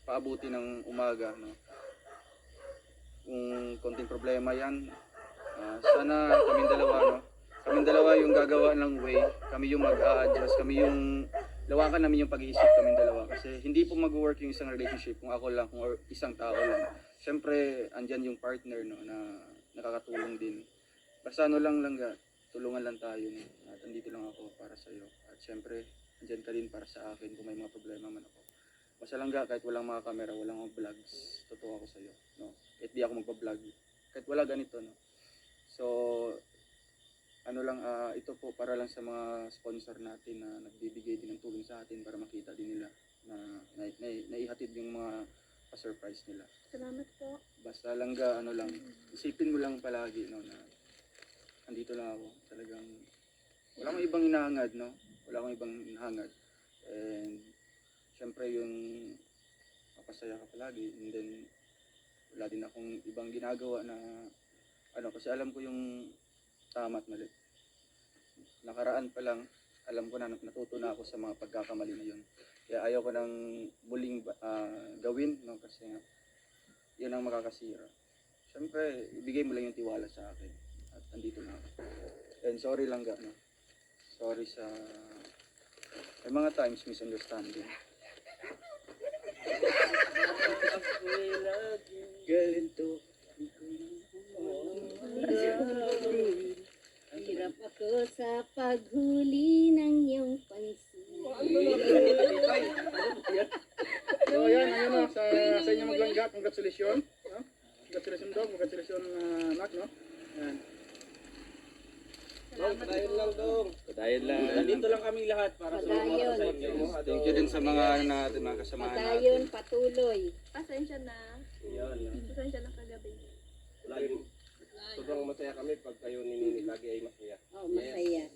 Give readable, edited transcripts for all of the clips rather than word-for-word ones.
paabuti ng umaga, no? Kung konting problema yan, sana kaming dalawa, no? Kaming dalawa yung gagawa ng way, kami yung mag-a-adjust, kami yung lawakan namin yung pag-iisip kaming dalawa. Kasi hindi po mag-work yung isang relationship kung ako lang, kung or isang tao lang. Siyempre, andyan yung partner, no, na nakakatulong din. Basta ano lang langga, tulungan lang tayo, no? At andito lang ako para sa iyo. At siyempre, andyan ka din para sa akin kung may mga problema man ako. Basta langga, kahit walang mga camera, walang mga vlogs, totoo ako sa iyo, no? Kahit di ako magpa-vlog, kahit wala ganito, no? So, ano lang, ito po para lang sa mga sponsor natin na nagbibigay din ng tulong sa atin para makita din nila na naihatid yung mga pa-surprise nila. Salamat po. Basta langga, ano lang, isipin mo lang palagi, no, na andito lang ako. Talagang wala akong ibang hinahangad, no? Wala akong ibang hinahangad. And syempre yung mapasaya ka palagi, and then wala din akong ibang ginagawa na ano, kasi alam ko yung tama at mali. Nakaraan pa lang, alam ko na natuto na ako sa mga pagkakamali na yun. Kaya ayaw ko nang muling gawin, no? Kasi nga, yun ang makakasira. Siyempre, ibigay mo lang yung tiwala sa akin. At andito na ako. And sorry lang no? Sorry sa may mga times misunderstanding. Ganito. Hirap ako sa paghuli ng iyong pansin. So yan, ayun na, sa inyo maglangga, congratulations. No? Congratulations dog, congratulations anak, no? Yan. Padayon lang dong. Padayon lang. Nandito lang kami lahat para sa Padayon. sa inyo. Thank you din sa mga ano natin, mga kasamahan Padayon, natin. patuloy. Pasensya na. Yan. Pasensya na kagabi. Lagi. Sobrang masaya kami pag kayo ni Nini lagi ay masaya. Oh, masaya.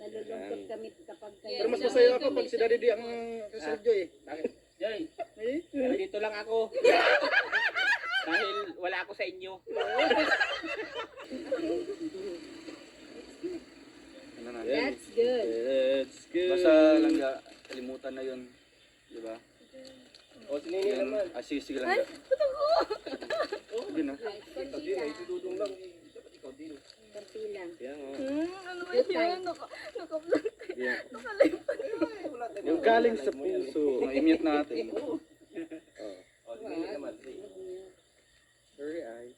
Nalulungkot kami kapag kayo. Pero mas masaya ako pag si Daddy D ang kasalidyo eh. Bakit? Jay, Eh? nandito lang ako. Dahil wala ako sa inyo. Ano na? That's good. That's good. Basta lang kalimutan na yun. Di ba? O si Nini naman. Sige lang. Sige na. Ikaw din, ay si Dudong lang. Dapat ikaw din. Konti lang. Yan o. Ano ba yan? Naka-vlog. Yeah. Nakalimutan. Yung galing sa puso. Ma-immute natin. O si Nini naman. Sorry, ay.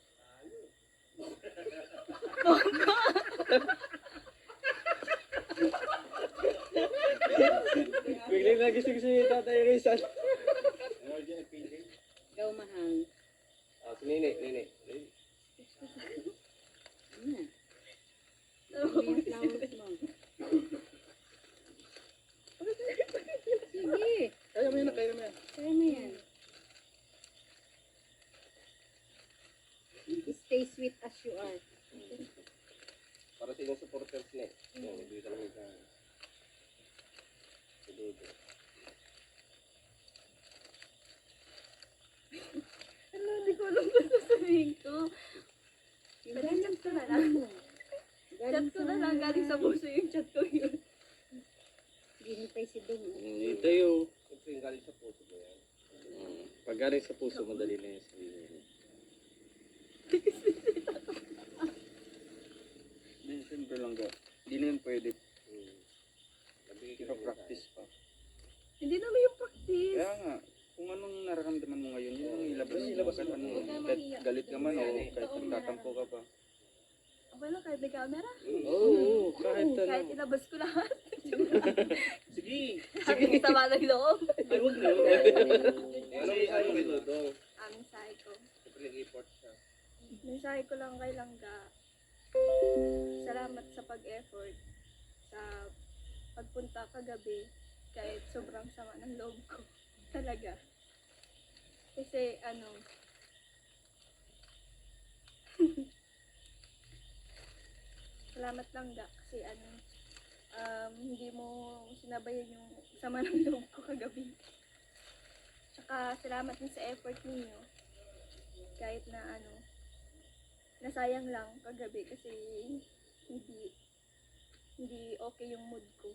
Biglang nagising si Tatay Rizal. Ikaw mahang. O si Nini, Nini. Ano? Ano yung flowers mo? Sige. Kaya mo yan, kaya mo yan. Kaya mo yan. Stay sweet as you are. Para sa inyong supporters ni. Yan, dito lang sa si Dudong. Ano, hindi ko alam kung sasabihin ko. Yung galing sa ano. Chat ko na lang, galing sa puso yung chat ko yun. Hinintay si Dong. Hindi tayo. Siyempre yung galing sa puso mo yan. Pag galing sa puso, madali na yung sabihin. Hindi, siyempre lang ga. Hindi na yun pwede. Nabigay ka Practice pa. Hindi naman yung practice. Kaya nga, kung anong nararamdaman mo ngayon, yun ang ilabas mo. Kahit galit ka man o kahit nagtatampo ka pa. Okay lang, kahit may camera. Oo, kahit Kahit ilabas ko lahat. Sige! Ang sama ng loob. Ay, huwag na. Ano yung sayo kay Dudong? Ang mensahe ko. Siyempre nag-report siya. Mensahe ko lang kay Langga. Salamat sa pag-effort. Sa pagpunta kagabi. Kahit sobrang sama ng loob ko. Talaga. Kasi salamat Langga. Kasi hindi mo sinabayan yung sama ng loob ko kagabi. Tsaka salamat din sa effort ninyo. Kahit na nasayang lang kagabi kasi hindi okay yung mood ko.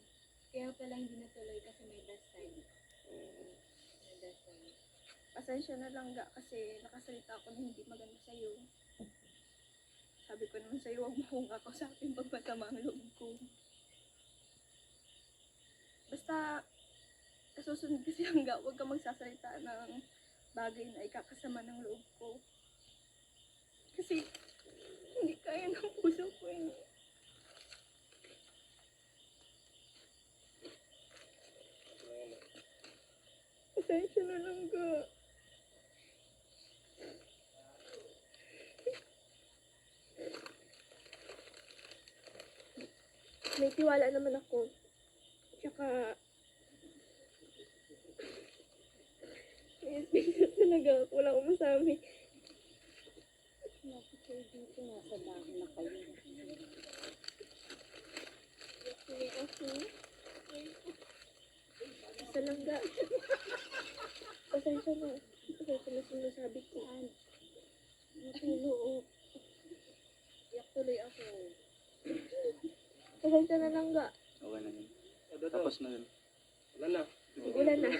Kaya pala hindi natuloy kasi may dust time. May dust time. pasensya na lang ga kasi nakasalita ako na hindi maganda sa'yo. Sabi ko naman sa'yo, huwag mo akong ako sa akin pag masama ang loob ko. Basta, susunod kasi hangga, huwag ka magsasalita ng bagay na ikakasama ng loob ko. Kasi, hindi kaya ng puso ko eh. Pasensya na lang ga. May tiwala naman ako. Tsaka, may space talaga. Wala akong masabi. Lapit kayo dito, nasa bahay na kayo. May ako. Basta lang ga. Pasensya na. Pasensya na sinasabi ko. Natulog. Iyak tuloy ako. Pasensya na lang ga. Okay na yun. Tapos na yun. Wala na. Ulan na.